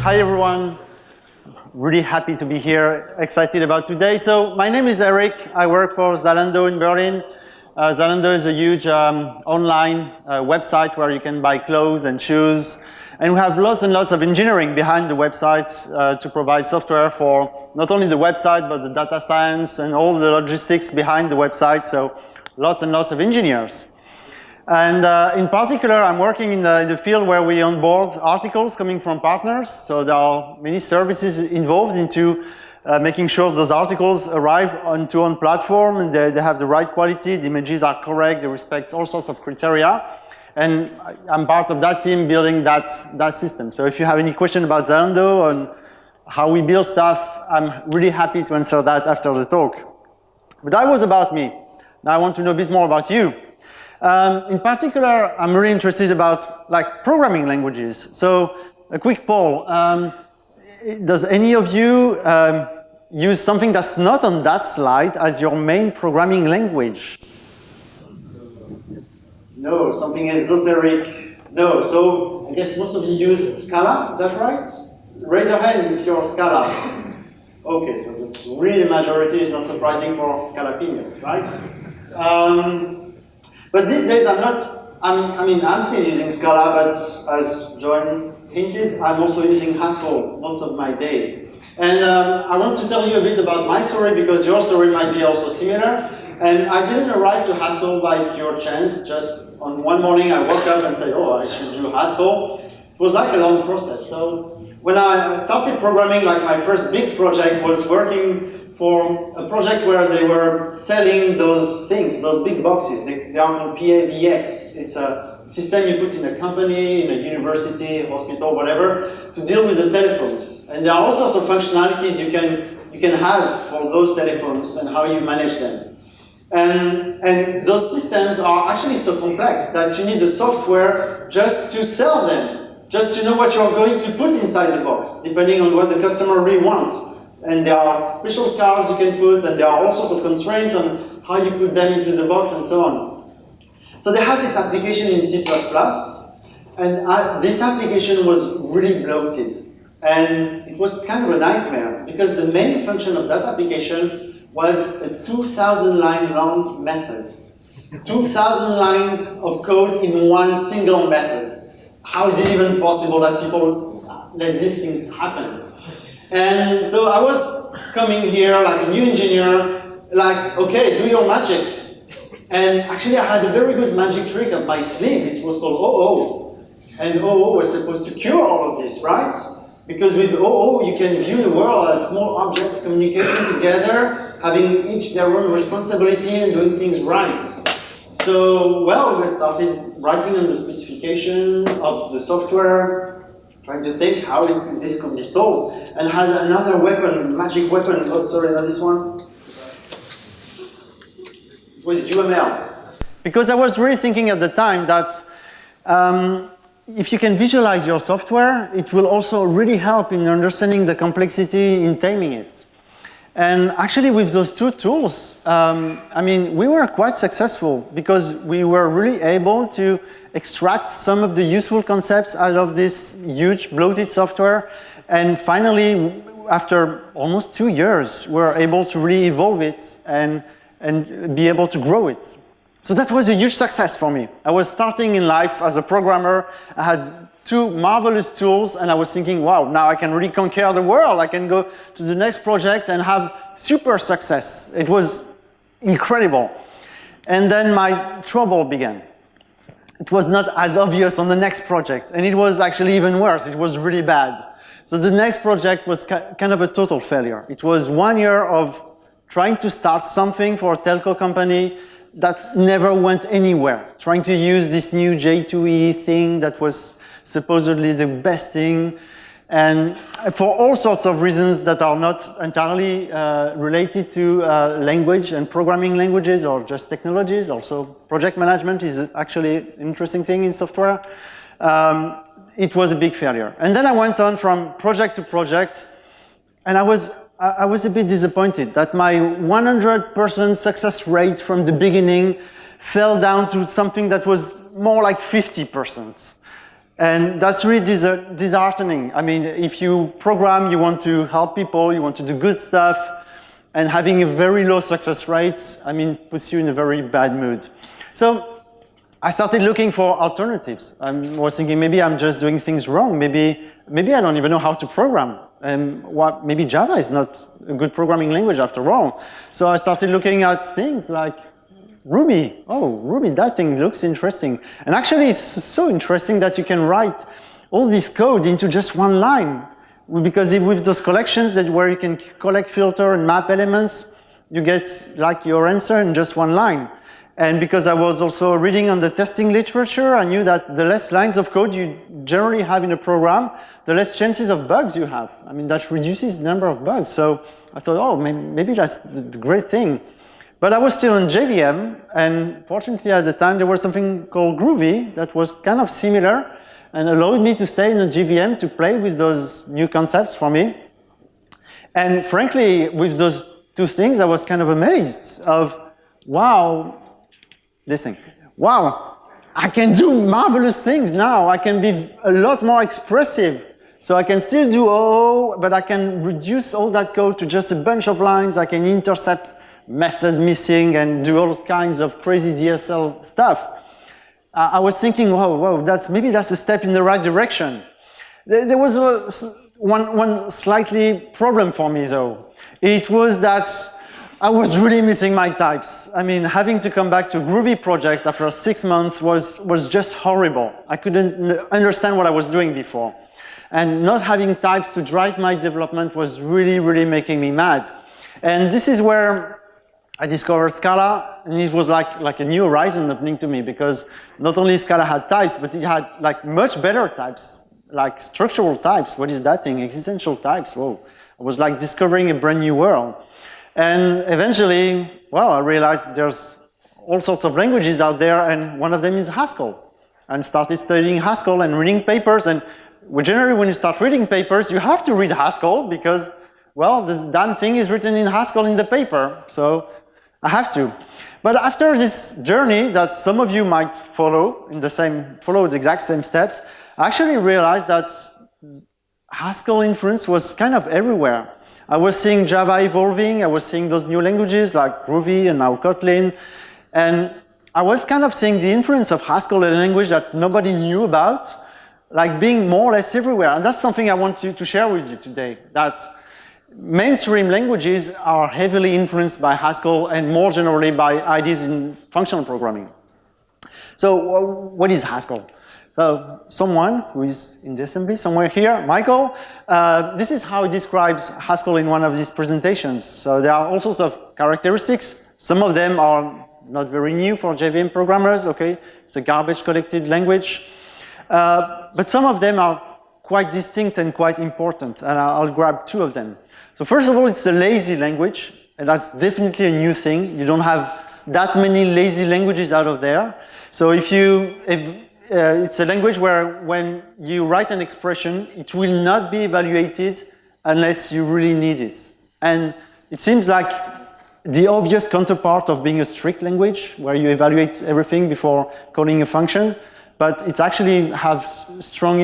Hi everyone, really happy to be here, excited about today. So my name is Eric, I work for Zalando in Berlin. Zalando is a huge online website where you can buy clothes and shoes. And we have lots and lots of engineering behind the website to provide software for not only the website, but the data science and all the logistics behind the website. So lots and lots of engineers. And in particular, I'm working in the field where we onboard articles coming from partners. So there are many services involved into making sure those articles arrive onto on platform and they have the right quality, the images are correct, they respect all sorts of criteria. And I'm part of that team building that system. So if you have any question about Zalando and how we build stuff, I'm really happy to answer that after the talk. But that was about me. Now I want to know a bit more about you. In particular, I'm really interested about programming languages. So a quick poll. Does any of you use something that's not on that slide as your main programming language? No, something esoteric. No, so I guess most of you use Scala, is that right? Raise your hand if you're Scala. Okay, so that's really the majority, is not surprising for Scala opinions, right? But these days I'm still using Scala, but as John hinted, I'm also using Haskell most of my day. And I want to tell you a bit about my story because your story might be also similar. And I didn't arrive to Haskell by pure chance. Just on one morning I woke up and said, oh, I should do Haskell. It was like a long process. So when I started programming, my first big project was working for a project where they were selling those things, those big boxes. They are called PABX. It's a system you put in a company, in a university, hospital, whatever, to deal with the telephones. And there are all sorts of functionalities you can have for those telephones and how you manage them. And those systems are actually so complex that you need the software just to sell them, just to know what you're going to put inside the box, depending on what the customer really wants. And there are special cards you can put, and there are all sorts of constraints on how you put them into the box and so on. So they had this application in C++, and this application was really bloated. And it was kind of a nightmare, because the main function of that application was a 2,000 line long method. 2,000 lines of code in one single method. How is it even possible that people let this thing happen? And so I was coming here like a new engineer, okay, do your magic. And actually I had a very good magic trick up my sleeve. It was called OO. And OO was supposed to cure all of this, right? Because with OO you can view the world as small objects communicating together, having each their own responsibility and doing things right. So, well, we started writing on the specification of the software, trying to think how this could be solved, and had another weapon, magic weapon. Oh, sorry, not this one. It was UML. Because I was really thinking at the time that if you can visualize your software, it will also really help in understanding the complexity in taming it. And actually with those two tools, we were quite successful because we were really able to extract some of the useful concepts out of this huge bloated software. And finally, after almost 2 years, we were able to really evolve it and be able to grow it. So that was a huge success for me. I was starting in life as a programmer. I had two marvelous tools, and I was thinking, wow, now I can really conquer the world. I can go to the next project and have super success. It was incredible. And then my trouble began. It was not as obvious on the next project, and it was actually even worse. It was really bad. So the next project was kind of a total failure. It was 1 year of trying to start something for a telco company that never went anywhere, trying to use this new J2E thing that was supposedly the best thing, and for all sorts of reasons that are not entirely related to language and programming languages or just technologies. Also, project management is actually an interesting thing in software. It was a big failure. And then I went on from project to project, and I was a bit disappointed that my 100% success rate from the beginning fell down to something that was more like 50%. And that's really disheartening. I mean, if you program, you want to help people, you want to do good stuff, and having a very low success rate, I mean, puts you in a very bad mood. So I started looking for alternatives. I was thinking maybe I'm just doing things wrong. Maybe I don't even know how to program. Maybe Java is not a good programming language after all. So I started looking at things like Ruby. Oh, Ruby, that thing looks interesting. And actually, it's so interesting that you can write all this code into just one line. Because with those collections where you can collect, filter, and map elements, you get like your answer in just one line. And because I was also reading on the testing literature, I knew that the less lines of code you generally have in a program, the less chances of bugs you have. I mean, that reduces the number of bugs. So I thought, oh, maybe that's the great thing. But I was still in JVM, and fortunately at the time there was something called Groovy that was kind of similar and allowed me to stay in a JVM to play with those new concepts for me. And frankly, with those two things, I was kind of amazed of, wow, listen, wow, I can do marvelous things now. I can be a lot more expressive. So I can still do O, but I can reduce all that code to just a bunch of lines. I can intercept method missing and do all kinds of crazy DSL stuff. I was thinking, whoa, maybe that's a step in the right direction. There was one slightly problem for me though. It was that I was really missing my types. I mean, having to come back to Groovy project after 6 months was just horrible. I couldn't understand what I was doing before. And not having types to drive my development was really, really making me mad. And this is where I discovered Scala, and it was like a new horizon opening to me, because not only Scala had types, but it had like much better types, like structural types. What is that thing? Existential types. Whoa. I was like discovering a brand new world. And eventually, well, I realized there's all sorts of languages out there, and one of them is Haskell. And started studying Haskell and reading papers. And generally, when you start reading papers, you have to read Haskell because, well, the damn thing is written in Haskell in the paper. So I have to. But after this journey that some of you might follow the exact same steps, I actually realized that Haskell inference was kind of everywhere. I was seeing Java evolving, I was seeing those new languages like Groovy and now Kotlin, and I was kind of seeing the influence of Haskell, a language that nobody knew about, like being more or less everywhere. And that's something I want to share with you today, that mainstream languages are heavily influenced by Haskell and more generally by ideas in functional programming. So what is Haskell? So someone who is in the assembly somewhere here, Michael, this is how he describes Haskell in one of his presentations. So there are all sorts of characteristics. Some of them are not very new for JVM programmers, okay? It's a garbage collected language. But some of them are quite distinct and quite important, and I'll grab two of them. So first of all, it's a lazy language, and that's definitely a new thing. You don't have that many lazy languages out of there. So it's a language where when you write an expression, it will not be evaluated unless you really need it. And it seems like the obvious counterpart of being a strict language, where you evaluate everything before calling a function, but it actually has strong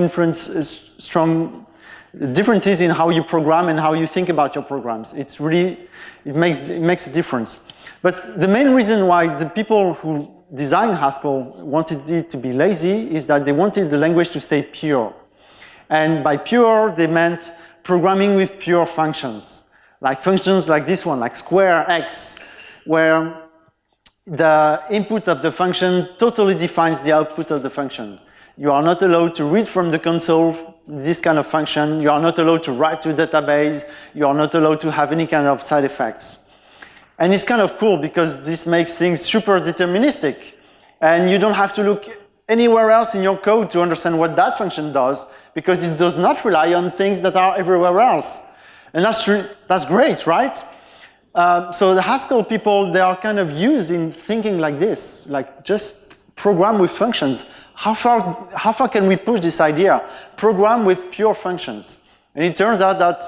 differences in how you program and how you think about your programs. It makes a difference. But the main reason why the people who designed Haskell wanted it to be lazy is that they wanted the language to stay pure. And by pure, they meant programming with pure functions. Like functions like this one, like square x, where the input of the function totally defines the output of the function. You are not allowed to read from the console this kind of function. You are not allowed to write to a database. You are not allowed to have any kind of side effects. And it's kind of cool because this makes things super deterministic. And you don't have to look anywhere else in your code to understand what that function does, because it does not rely on things that are everywhere else. And that's great, right? So the Haskell people, they are kind of used in thinking like this, like just program with functions. How far can we push this idea? Program with pure functions. And it turns out that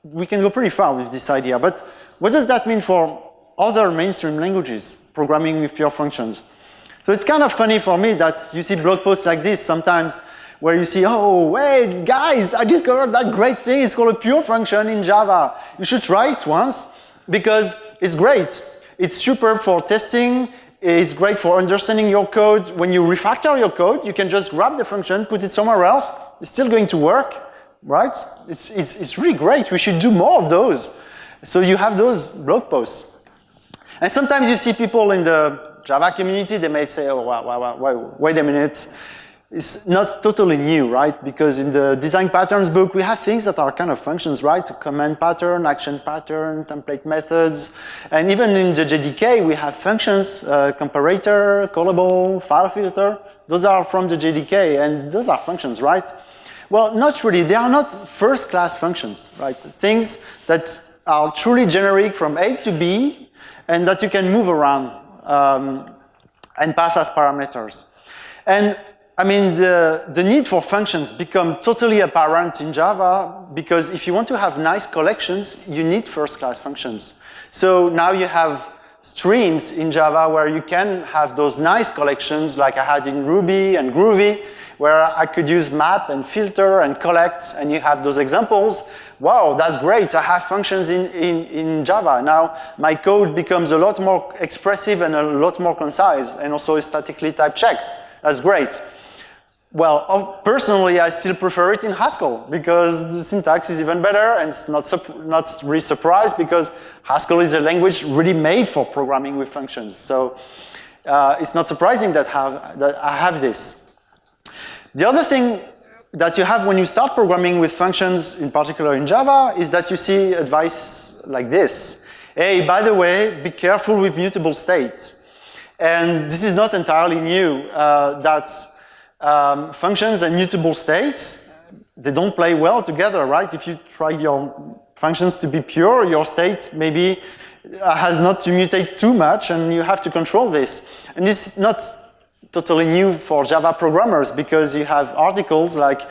we can go pretty far with this idea. But what does that mean for other mainstream languages, programming with pure functions? So it's kind of funny for me that you see blog posts like this sometimes where you see, oh, wait, guys, I discovered that great thing. It's called a pure function in Java. You should try it once because it's great. It's super for testing. It's great for understanding your code. When you refactor your code, you can just grab the function, put it somewhere else. It's still going to work, right? It's really great. We should do more of those. So you have those blog posts. And sometimes you see people in the Java community, they may say, oh, wow, wait a minute. It's not totally new, right? Because in the design patterns book, we have things that are kind of functions, right? Command pattern, action pattern, template methods. And even in the JDK, we have functions, comparator, callable, file filter. Those are from the JDK, and those are functions, right? Well, not really. They are not first-class functions, right? Things that are truly generic from A to B, and that you can move around and pass as parameters. And I mean, the need for functions become totally apparent in Java because if you want to have nice collections, you need first-class functions. So now you have streams in Java where you can have those nice collections like I had in Ruby and Groovy, where I could use map and filter and collect, and you have those examples. Wow, that's great, I have functions in Java. Now my code becomes a lot more expressive and a lot more concise, and also is statically type checked. That's great. Well, personally, I still prefer it in Haskell because the syntax is even better, and it's not really surprised because Haskell is a language really made for programming with functions. So it's not surprising that I have this. The other thing that you have when you start programming with functions, in particular in Java, is that you see advice like this. Hey, by the way, be careful with mutable states. And this is not entirely new, functions and mutable states, they don't play well together, right? If you try your functions to be pure, your state maybe has not to mutate too much, and you have to control this. And this is not totally new for Java programmers because you have articles like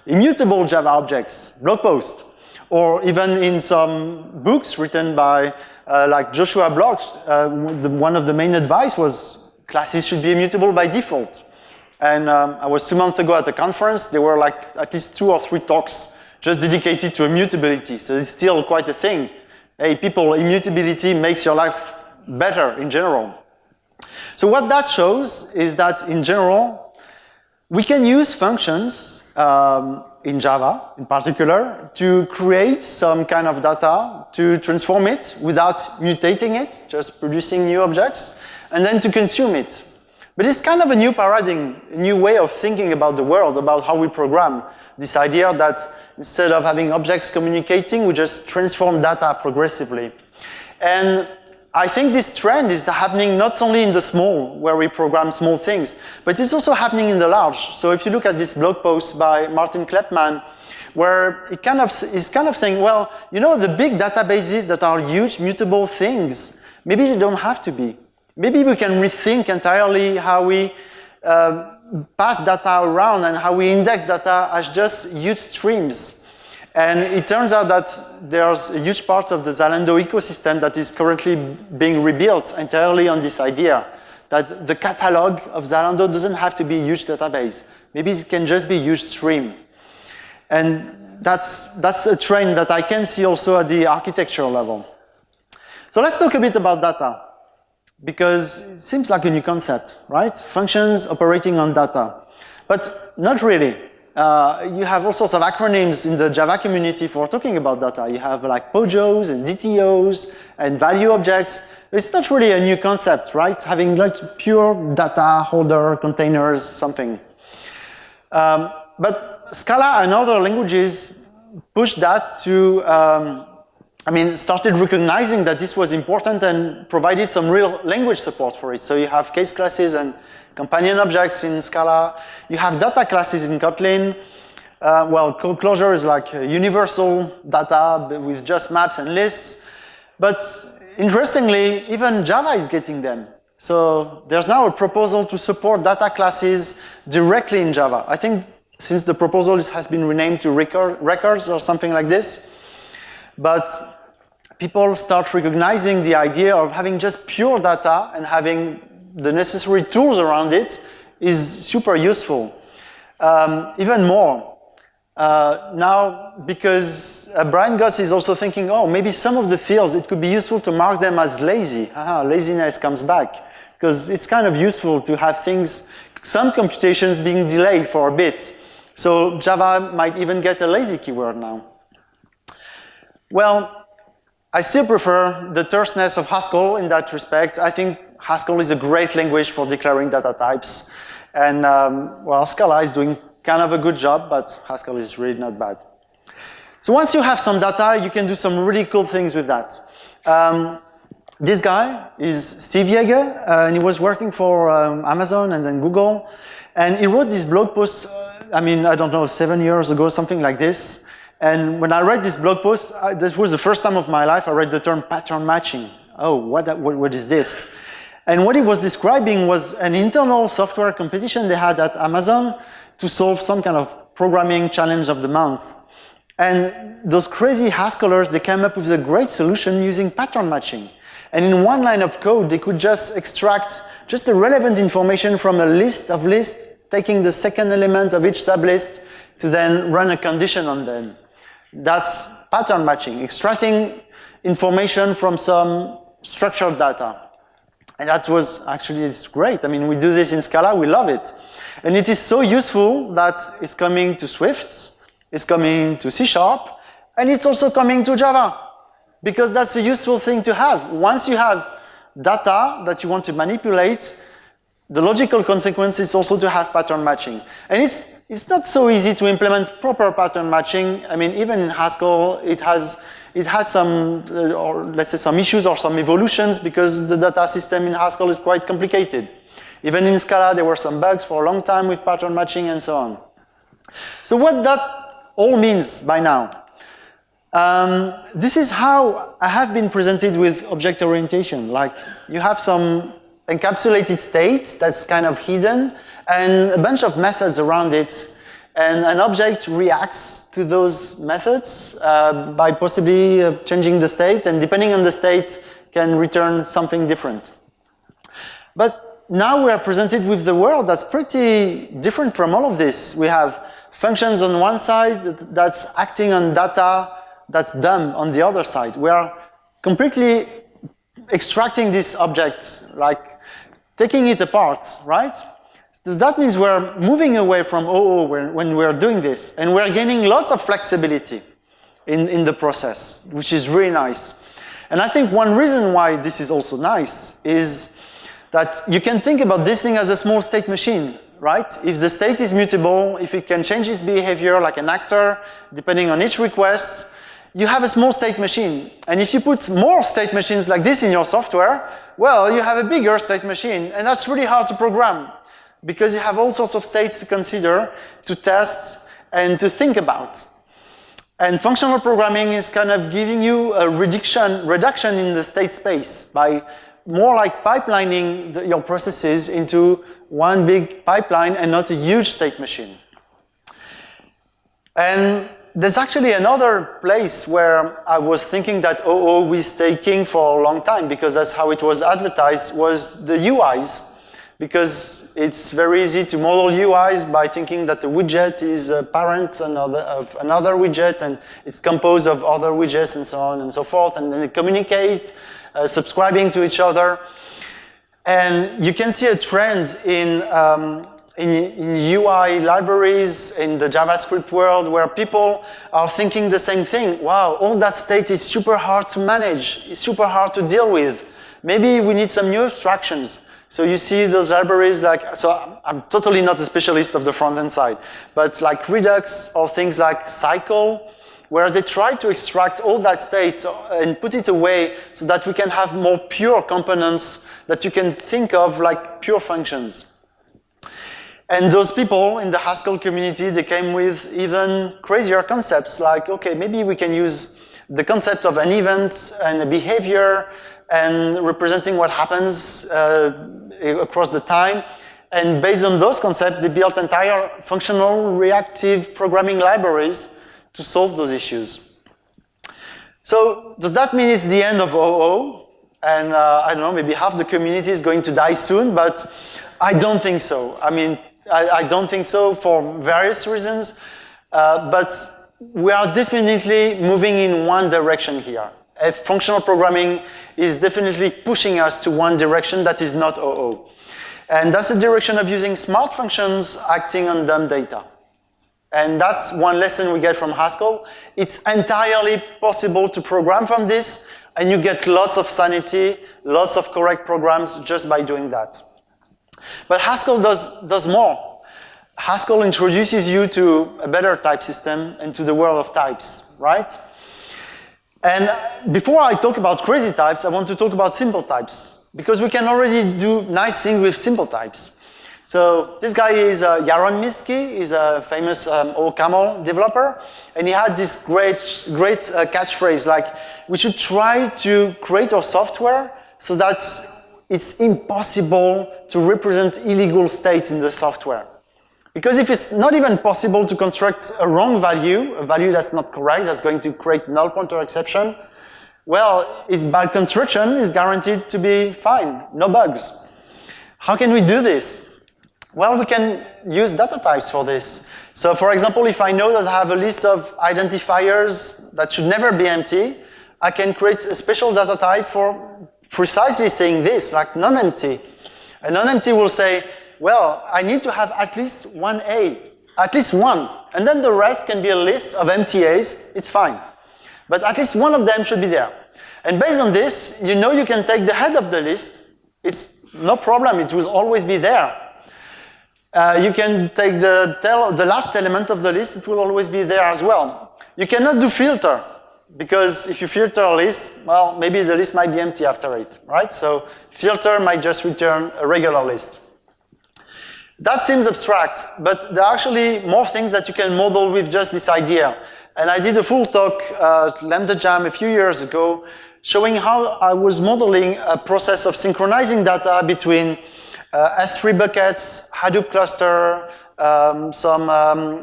immutable Java objects, blog post, or even in some books written by like Joshua Bloch, one of the main advice was classes should be immutable by default. And I was 2 months ago at a conference, there were like at least 2 or 3 talks just dedicated to immutability. So it's still quite a thing. Hey, people, immutability makes your life better in general. So what that shows is that in general, we can use functions in Java in particular to create some kind of data, to transform it without mutating it, just producing new objects, and then to consume it. But it's kind of a new paradigm, a new way of thinking about the world, about how we program. This idea that instead of having objects communicating, we just transform data progressively. And I think this trend is happening not only in the small, where we program small things, but it's also happening in the large. So if you look at this blog post by Martin Kleppmann, where he is kind of saying, well, you know, the big databases that are huge, mutable things, maybe they don't have to be. Maybe we can rethink entirely how we pass data around and how we index data as just huge streams. And it turns out that there's a huge part of the Zalando ecosystem that is currently being rebuilt entirely on this idea, that the catalog of Zalando doesn't have to be a huge database. Maybe it can just be a huge stream. And that's a trend that I can see also at the architecture level. So let's talk a bit about data, because it seems like a new concept, right? Functions operating on data. But not really. You have all sorts of acronyms in the Java community for talking about data. You have like POJOs and DTOs and value objects. It's not really a new concept, right? Having like pure data holder containers, something. But Scala and other languages pushed that to started recognizing that this was important and provided some real language support for it. So you have case classes and companion objects in Scala. You have data classes in Kotlin. Clojure is like universal data with just maps and lists. But interestingly, even Java is getting them. So there's now a proposal to support data classes directly in Java. I think since the proposal has been renamed to records or something like this. But people start recognizing the idea of having just pure data and having the necessary tools around it is super useful. even more. Now, because Brian Goss is also thinking, oh, maybe some of the fields, it could be useful to mark them as lazy. Laziness comes back. Because it's kind of useful to have things, some computations being delayed for a bit. So Java might even get a lazy keyword now. Well, I still prefer the terseness of Haskell in that respect. I think Haskell is a great language for declaring data types. And well, Scala is doing kind of a good job, but Haskell is really not bad. So once you have some data, you can do some really cool things with that. This guy is Steve Yeager, and he was working for Amazon and then Google. And he wrote this blog post, I mean, I don't know, 7 years ago, something like this. And when I read this blog post, this was the first time of my life I read the term pattern matching. Oh, what is this? And what he was describing was an internal software competition they had at Amazon to solve some kind of programming challenge of the month. And those crazy Haskellers, they came up with a great solution using pattern matching. And in one line of code, they could just extract just the relevant information from a list of lists, taking the second element of each sublist to then run a condition on them. That's pattern matching, extracting information from some structured data. And that was actually, it's great. I mean, we do this in Scala, we love it. And it is so useful that it's coming to Swift, it's coming to C#, and it's also coming to Java. Because that's a useful thing to have. Once you have data that you want to manipulate, the logical consequence is also to have pattern matching. And it's not so easy to implement proper pattern matching. I mean, even in Haskell, it had some, or let's say some issues or some evolutions because the data system in Haskell is quite complicated. Even in Scala, there were some bugs for a long time with pattern matching and so on. So what that all means by now. This is how I have been presented with object orientation. Like, you have some encapsulated state that's kind of hidden, and a bunch of methods around it, and an object reacts to those methods by possibly changing the state, and depending on the state, can return something different. But now we are presented with the world that's pretty different from all of this. We have functions on one side that's acting on data that's dumb on the other side. We are completely extracting this object, like taking it apart, right? So that means we're moving away from OO when we're doing this, and we're gaining lots of flexibility in the process, which is really nice. And I think one reason why this is also nice is that you can think about this thing as a small state machine, right? If the state is mutable, if it can change its behavior like an actor, depending on each request, you have a small state machine. And if you put more state machines like this in your software, well, you have a bigger state machine. And that's really hard to program because you have all sorts of states to consider, to test, and to think about. And functional programming is kind of giving you a reduction in the state space by more like pipelining your processes into one big pipeline and not a huge state machine. And there's actually another place where I was thinking that OO will stay king for a long time because that's how it was advertised, was the UIs. Because it's very easy to model UIs by thinking that the widget is a parent of another widget and it's composed of other widgets and so on and so forth, and then they communicate, subscribing to each other. And you can see a trend in UI libraries in the JavaScript world where people are thinking the same thing. Wow, all that state is super hard to manage, it's super hard to deal with. Maybe we need some new abstractions. So you see those libraries like, so I'm totally not a specialist of the front-end side, but like Redux or things like Cycle, where they try to extract all that state and put it away so that we can have more pure components that you can think of like pure functions. And those people in the Haskell community, they came with even crazier concepts like, okay, maybe we can use the concept of an event and a behavior and representing what happens across the time. And based on those concepts, they built entire functional reactive programming libraries to solve those issues. So does that mean it's the end of OO? And I don't know, maybe half the community is going to die soon, but I don't think so. I mean, I don't think so for various reasons, but we are definitely moving in one direction here. Functional programming is definitely pushing us to one direction that is not OO. And that's the direction of using smart functions acting on dumb data. And that's one lesson we get from Haskell. It's entirely possible to program from this, and you get lots of sanity, lots of correct programs just by doing that. But Haskell does more. Haskell introduces you to a better type system and to the world of types, right? And before I talk about crazy types, I want to talk about simple types, because we can already do nice things with simple types. So this guy is Yaron Minsky. He's a famous OCaml developer, and he had this great catchphrase like, we should try to create our software so that it's impossible to represent illegal state in the software. Because if it's not even possible to construct a wrong value, a value that's not correct, that's going to create null pointer exception, well, its bad construction is guaranteed to be fine, no bugs. How can we do this? Well, we can use data types for this. So for example, if I know that I have a list of identifiers that should never be empty, I can create a special data type for precisely saying this, like non-empty. A non-empty will say, well, I need to have at least one A, at least one. And then the rest can be a list of empty A's, it's fine. But at least one of them should be there. And based on this, you know you can take the head of the list. It's no problem, it will always be there. You can take the last element of the list, it will always be there as well. You cannot do filter, because if you filter a list, well, maybe the list might be empty after it, right? So filter might just return a regular list. That seems abstract, but there are actually more things that you can model with just this idea. And I did a full talk at Lambda Jam a few years ago, showing how I was modeling a process of synchronizing data between S3 buckets, Hadoop cluster, some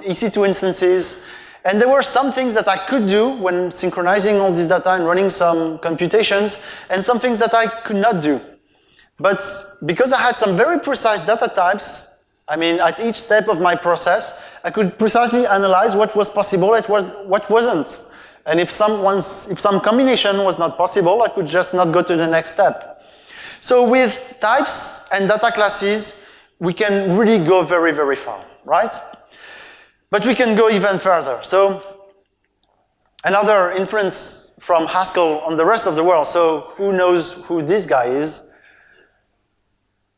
EC2 instances. And there were some things that I could do when synchronizing all this data and running some computations, and some things that I could not do. But because I had some very precise data types, I mean, at each step of my process, I could precisely analyze what was possible and what wasn't. And if some combination was not possible, I could just not go to the next step. So with types and data classes, we can really go very, very far, right? But we can go even further. So another inference from Haskell on the rest of the world. So who knows who this guy is?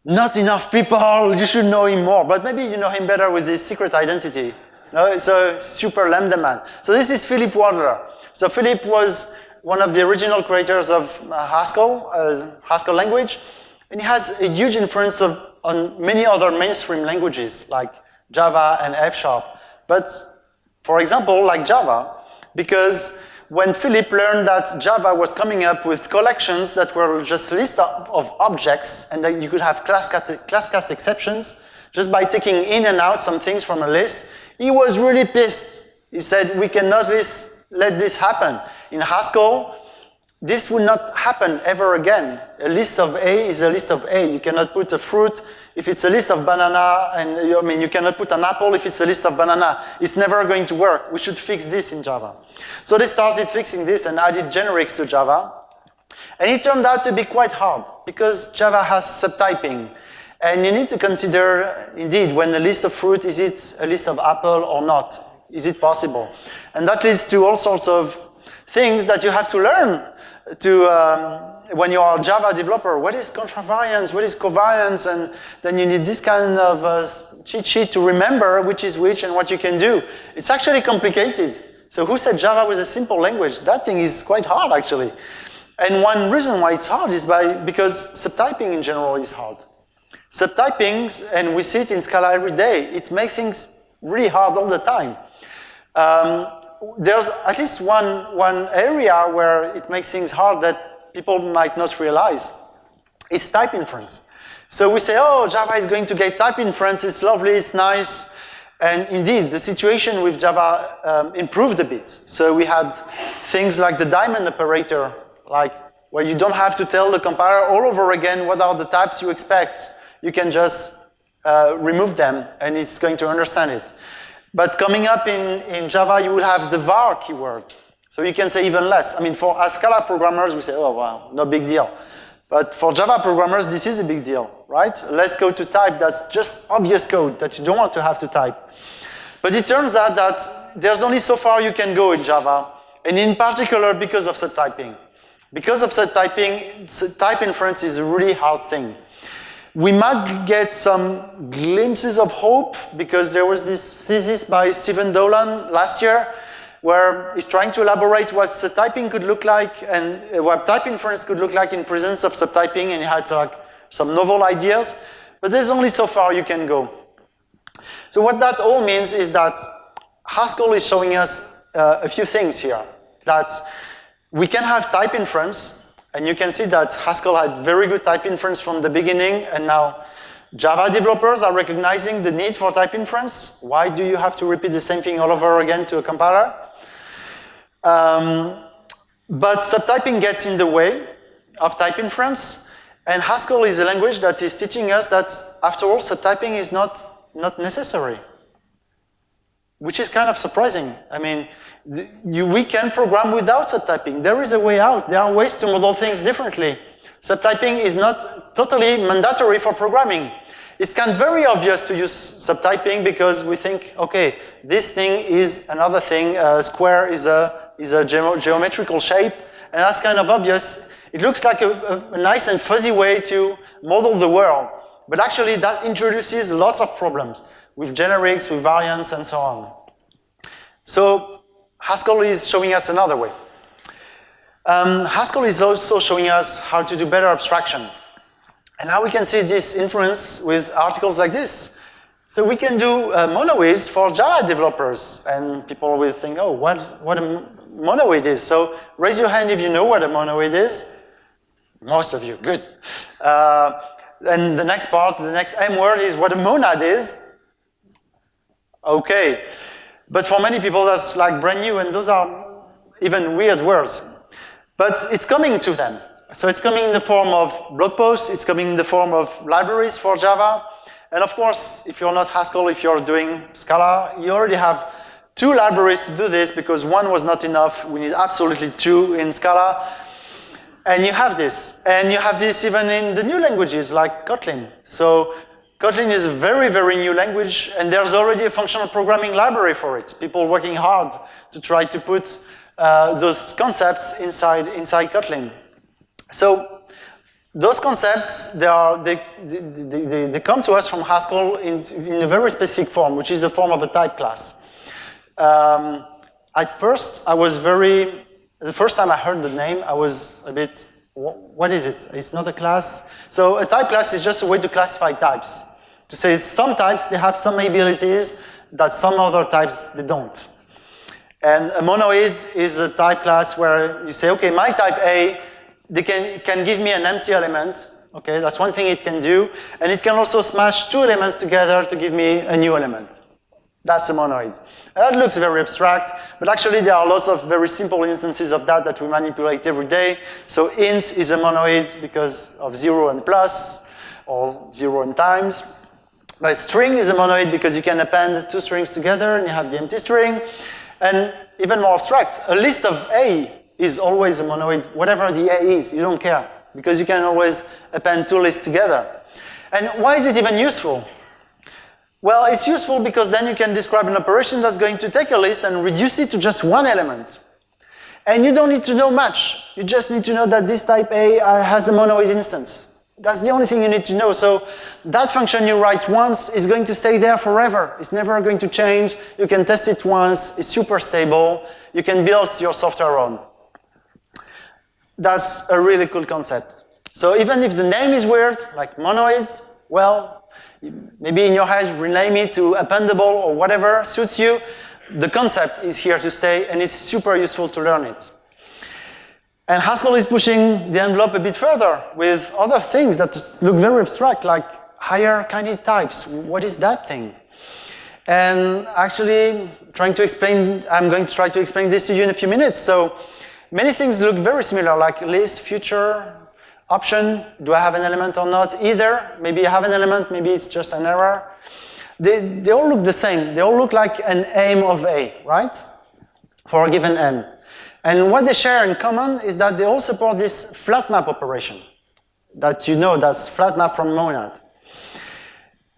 Not enough people, you should know him more, but maybe you know him better with his secret identity. No, it's a super lambda man. So this is Philip Wadler. So Philip was one of the original creators of Haskell, Haskell language, and he has a huge influence on many other mainstream languages like Java and F#. But for example, like Java, because when Philip learned that Java was coming up with collections that were just lists of objects, and that you could have class cast exceptions just by taking in and out some things from a list, he was really pissed. He said, we cannot let this happen. In Haskell, this would not happen ever again. A list of A is a list of A. You cannot put a fruit if it's a list of banana, and I mean, you cannot put an apple if it's a list of banana. It's never going to work. We should fix this in Java. So they started fixing this and added generics to Java. And it turned out to be quite hard, because Java has subtyping. And you need to consider, indeed, when a list of fruit, is it a list of apple or not? Is it possible? And that leads to all sorts of things that you have to learn when you are a Java developer. What is contravariance? What is covariance? And then you need this kind of cheat sheet to remember which is which and what you can do. It's actually complicated. So who said Java was a simple language? That thing is quite hard, actually. And one reason why it's hard is because subtyping in general is hard. Subtyping, and we see it in Scala every day, it makes things really hard all the time. There's at least one area where it makes things hard that people might not realize. It's type inference. So we say, oh, Java is going to get type inference, it's lovely, it's nice. And indeed, the situation with Java improved a bit. So we had things like the diamond operator, like where you don't have to tell the compiler all over again what are the types you expect. You can just remove them, and it's going to understand it. But coming up in Java, you will have the var keyword. So you can say even less. I mean, for Scala programmers, we say, oh, wow, no big deal. But for Java programmers, this is a big deal, right? Less code to type, that's just obvious code that you don't want to have to type. But it turns out that there's only so far you can go in Java, and in particular because of subtyping. Because of subtyping, type inference is a really hard thing. We might get some glimpses of hope because there was this thesis by Stephen Dolan last year where he's trying to elaborate what subtyping could look like and what type inference could look like in presence of subtyping, and he had like some novel ideas, but there's only so far you can go. So what that all means is that Haskell is showing us a few things here. That we can have type inference, and you can see that Haskell had very good type inference from the beginning, and now Java developers are recognizing the need for type inference. Why do you have to repeat the same thing all over again to a compiler? But subtyping gets in the way of type inference, and Haskell is a language that is teaching us that, after all, subtyping is not necessary, which is kind of surprising. I mean, we can program without subtyping. There is a way out. There are ways to model things differently. Subtyping is not totally mandatory for programming. It's kind of very obvious to use subtyping because we think, okay, this thing is another thing. Square is a geometrical shape, and that's kind of obvious. It looks like a nice and fuzzy way to model the world, but actually that introduces lots of problems with generics, with variance, and so on. So Haskell is showing us another way. Haskell is also showing us how to do better abstraction. And now we can see this influence with articles like this. So we can do monoids for Java developers, and people will think, oh, what a monoid is. So raise your hand if you know what a monoid is. Most of you, good. And the next part, the next M word is what a monad is. Okay. But for many people, that's like brand new, and those are even weird words. But it's coming to them. So it's coming in the form of blog posts, it's coming in the form of libraries for Java. And of course, if you're not Haskell, if you're doing Scala, you already have 2 libraries to do this because 1 was not enough. We need absolutely 2 in Scala. And you have this. And you have this even in the new languages like Kotlin. So Kotlin is a very, very new language, and there's already a functional programming library for it. People working hard to try to put those concepts inside Kotlin. So those concepts, they come to us from Haskell in a very specific form, which is the form of a type class. At first, the first time I heard the name, I was a bit, what is it? It's not a class. So a type class is just a way to classify types. To say some types, they have some abilities that some other types, they don't. And a monoid is a type class where you say, okay, my type A, they can give me an empty element. Okay, that's one thing it can do. And it can also smash 2 elements together to give me a new element. That's a monoid. And that looks very abstract, but actually there are lots of very simple instances of that we manipulate every day. So int is a monoid because of 0 and plus, or 0 and times. But string is a monoid because you can append 2 strings together and you have the empty string. And even more abstract, a list of A is always a monoid, whatever the A is, you don't care, because you can always append 2 lists together. And why is it even useful? Well, it's useful because then you can describe an operation that's going to take a list and reduce it to just 1 element. And you don't need to know much. You just need to know that this type A has a monoid instance. That's the only thing you need to know. So that function you write once is going to stay there forever. It's never going to change. You can test it once. It's super stable. You can build your software on. That's a really cool concept. So even if the name is weird, like monoid, well, maybe in your head rename it to appendable or whatever suits you. The concept is here to stay, and it's super useful to learn it. And Haskell is pushing the envelope a bit further with other things that look very abstract, like higher kindly types. What is that thing? And actually, I'm going to try to explain this to you in a few minutes. So many things look very similar, like list, future, option, do I have an element or not? Either, maybe I have an element, maybe it's just an error. They all look the same. They all look like an aim of A, right? For a given M. And what they share in common is that they all support this flat map operation. That you know, that's flat map from monad.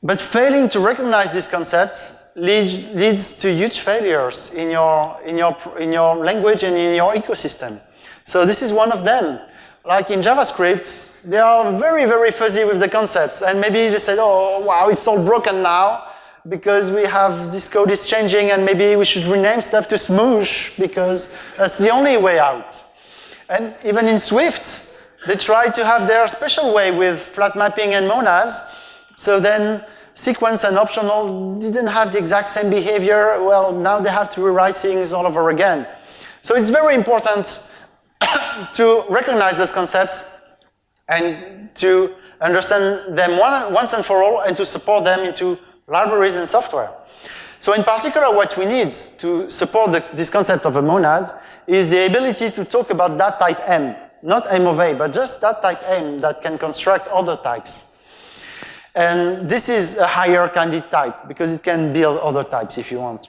But failing to recognize this concept leads to huge failures in your language and in your ecosystem. So this is one of them. Like in JavaScript, they are very, very fuzzy with the concepts. And maybe they said, oh, wow, it's all broken now because we have this code is changing and maybe we should rename stuff to smoosh because that's the only way out. And even in Swift, they try to have their special way with flat mapping and monads. So then sequence and optional didn't have the exact same behavior. Well, now they have to rewrite things all over again. So it's very important to recognize those concepts and to understand them once and for all and to support them into libraries and software. So in particular, what we need to support this concept of a monad is the ability to talk about that type M, not M of A, but just that type M that can construct other types. And this is a higher candidate type because it can build other types if you want.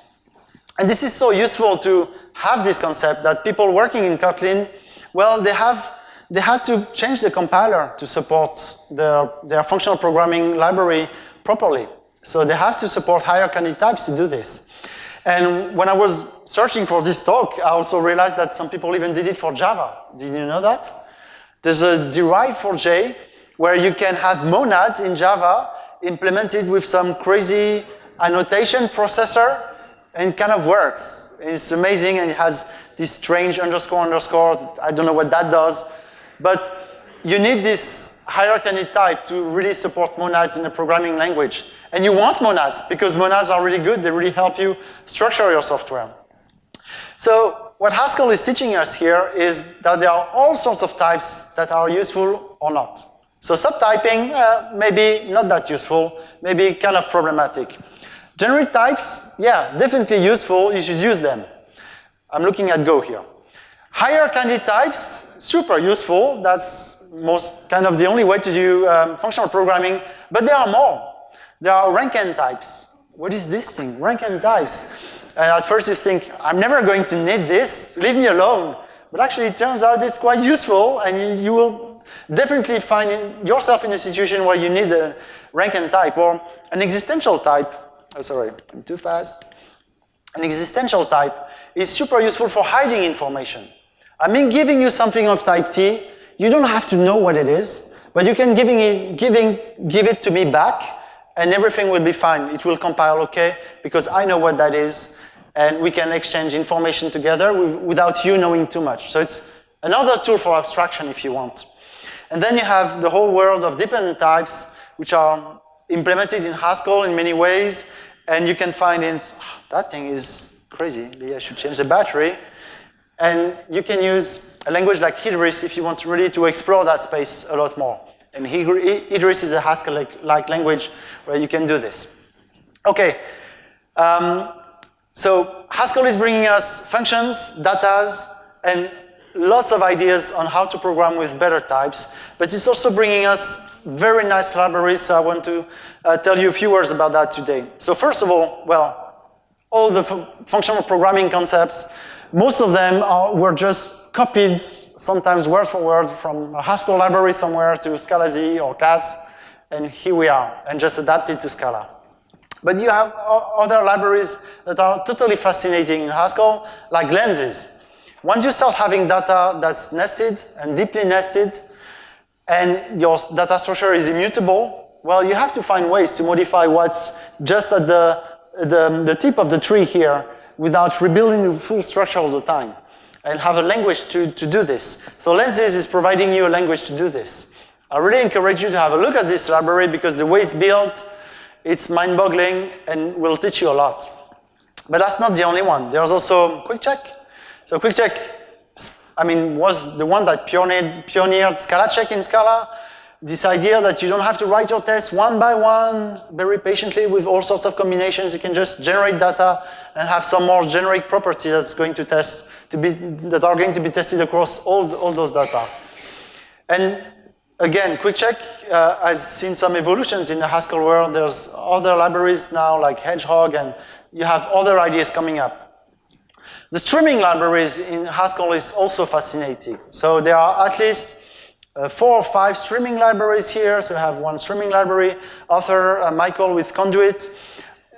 And this is so useful to have this concept that people working in Kotlin, well, they had to change the compiler to support their functional programming library properly. So they have to support higher candidate types to do this. And when I was searching for this talk, I also realized that some people even did it for Java. Did you know that? There's a derive for J where you can have monads in Java implemented with some crazy annotation processor, and it kind of works. It's amazing, and it has this strange underscore underscore. I don't know what that does, but you need this higher candidate type to really support monads in a programming language. And you want monads, because monads are really good. They really help you structure your software. So what Haskell is teaching us here is that there are all sorts of types that are useful or not. So subtyping, maybe not that useful, maybe kind of problematic. Generic types, yeah, definitely useful. You should use them. I'm looking at Go here. Higher candidate types, super useful. That's most kind of the only way to do functional programming. But there are more. There are rank-n types. What is this thing? Rank-n types. And at first you think, I'm never going to need this. Leave me alone. But actually it turns out it's quite useful, and you will definitely find yourself in a situation where you need a rank-n type or an existential type. Oh, sorry, I'm too fast. An existential type is super useful for hiding information. I mean, giving you something of type T, you don't have to know what it is, but you can give it to me back, and everything will be fine. It will compile okay, because I know what that is, and we can exchange information together without you knowing too much. So it's another tool for abstraction if you want. And then you have the whole world of dependent types, which are implemented in Haskell in many ways, and you can find that thing is crazy. Maybe I should change the battery. And you can use a language like Idris if you want really to explore that space a lot more. And Idris is a Haskell-like language where you can do this. Okay, so Haskell is bringing us functions, datas, and lots of ideas on how to program with better types, but it's also bringing us very nice libraries, so I want to tell you a few words about that today. So first of all, well, all the functional programming concepts, most of them were just copied, sometimes word for word, from a Haskell library somewhere to Scala Z or Cas, and here we are, and just adapted to Scala. But you have other libraries that are totally fascinating in Haskell, like lenses. Once you start having data that's nested and deeply nested, and your data structure is immutable, well, you have to find ways to modify what's just at the tip of the tree here without rebuilding the full structure all the time, and have a language to do this. So Lenses is providing you a language to do this. I really encourage you to have a look at this library because the way it's built, it's mind-boggling and will teach you a lot. But that's not the only one. There's also QuickCheck. So QuickCheck, I mean, was the one that pioneered Scala check in Scala. This idea that you don't have to write your tests one by one, very patiently with all sorts of combinations. You can just generate data and have some more generic property that's going to that are going to be tested across all those data. And again, quick check has seen some evolutions in the Haskell world. There's other libraries now like Hedgehog, and you have other ideas coming up. The streaming libraries in Haskell is also fascinating. So there are at least 4 or 5 streaming libraries here. So I have one streaming library, author Michael with Conduit.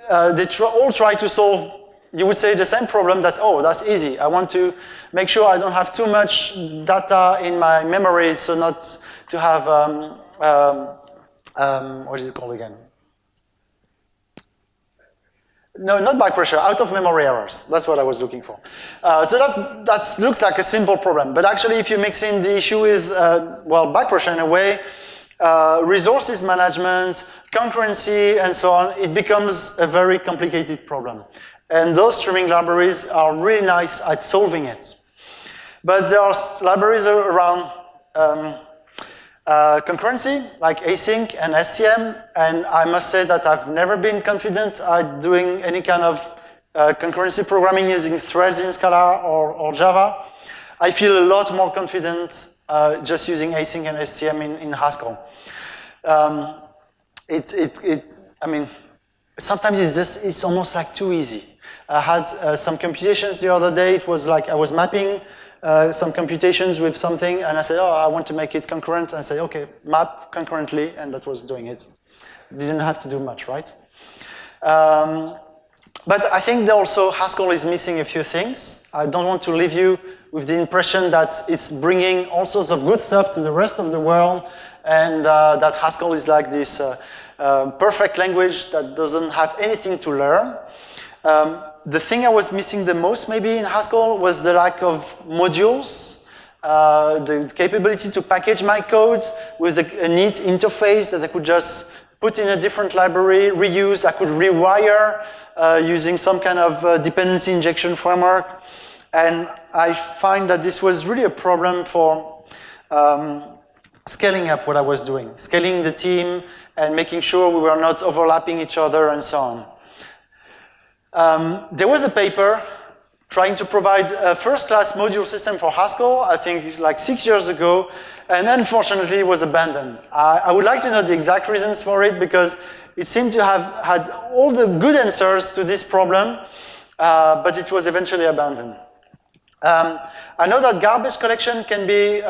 They all try to solve, you would say, the same problem. That's, oh, that's easy. I want to make sure I don't have too much data in my memory, so not to have, what is it called again? No, not back pressure, out of memory errors. That's what I was looking for. So that looks like a simple problem. But actually, if you mix in the issue with, well, back pressure in a way, resources management, concurrency, and so on, it becomes a very complicated problem. And those streaming libraries are really nice at solving it. But there are libraries around concurrency, like async and STM, and I must say that I've never been confident at doing any kind of concurrency programming using threads in Scala or Java. I feel a lot more confident just using async and STM in Haskell. I mean, sometimes it's almost like too easy. I had some computations the other day. It was like I was mapping some computations with something, and I said, oh, I want to make it concurrent. And I said, okay, map concurrently, and that was doing it. Didn't have to do much, right? But I think that also Haskell is missing a few things. I don't want to leave you with the impression that it's bringing all sorts of good stuff to the rest of the world, and that Haskell is like this perfect language that doesn't have anything to learn. The thing I was missing the most maybe in Haskell was the lack of modules, the capability to package my code with a neat interface that I could just put in a different library, reuse. I could rewire using some kind of dependency injection framework. And I find that this was really a problem for scaling up what I was doing, scaling the team and making sure we were not overlapping each other and so on. There was a paper trying to provide a first-class module system for Haskell, I think like 6 years ago, and unfortunately it was abandoned. I would like to know the exact reasons for it, because it seemed to have had all the good answers to this problem, but it was eventually abandoned. I know that garbage collection can be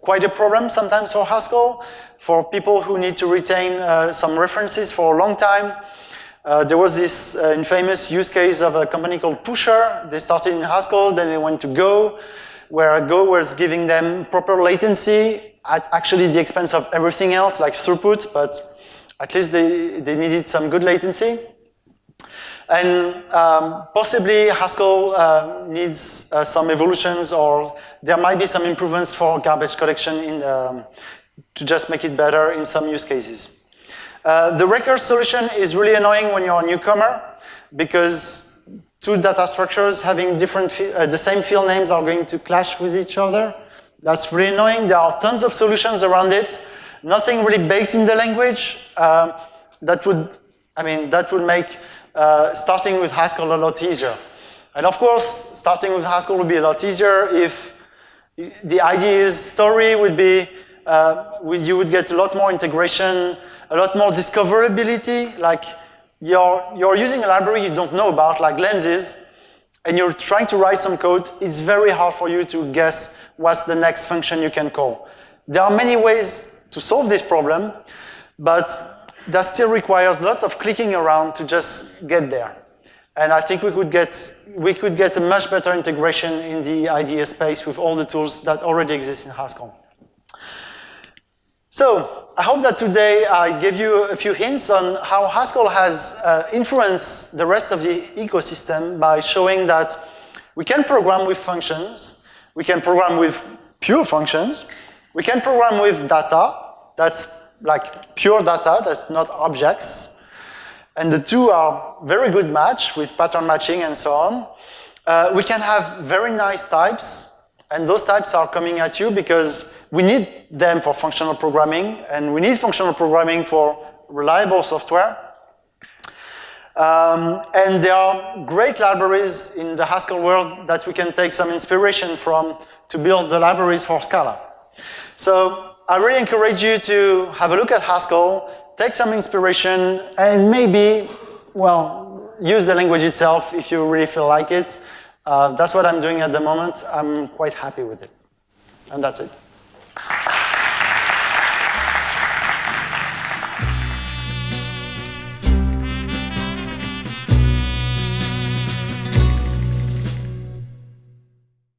quite a problem sometimes for Haskell, for people who need to retain some references for a long time. There was this infamous use case of a company called Pusher. They started in Haskell, then they went to Go, where Go was giving them proper latency at actually the expense of everything else, like throughput, but at least they needed some good latency. And possibly Haskell needs some evolutions, or there might be some improvements for garbage collection to just make it better in some use cases. The recurse solution is really annoying when you're a newcomer, because two data structures having the same field names are going to clash with each other. That's really annoying. There are tons of solutions around it. Nothing really baked in the language. That would make starting with Haskell a lot easier. And of course, starting with Haskell would be a lot easier if the IDE's story would be, you would get a lot more integration, a lot more discoverability. Like you're using a library you don't know about, like lenses, and you're trying to write some code. It's very hard for you to guess what's the next function you can call. There are many ways to solve this problem, but that still requires lots of clicking around to just get there. And I think we could get a much better integration in the IDE space with all the tools that already exist in Haskell. So I hope that today I gave you a few hints on how Haskell has influenced the rest of the ecosystem by showing that we can program with functions, we can program with pure functions, we can program with data, that's like pure data, that's not objects, and the two are very good match with pattern matching and so on. We can have very nice types, and those types are coming at you because we need them for functional programming, and we need functional programming for reliable software. And there are great libraries in the Haskell world that we can take some inspiration from to build the libraries for Scala. So I really encourage you to have a look at Haskell, take some inspiration, and maybe, well, use the language itself if you really feel like it. That's what I'm doing at the moment. I'm quite happy with it. And that's it.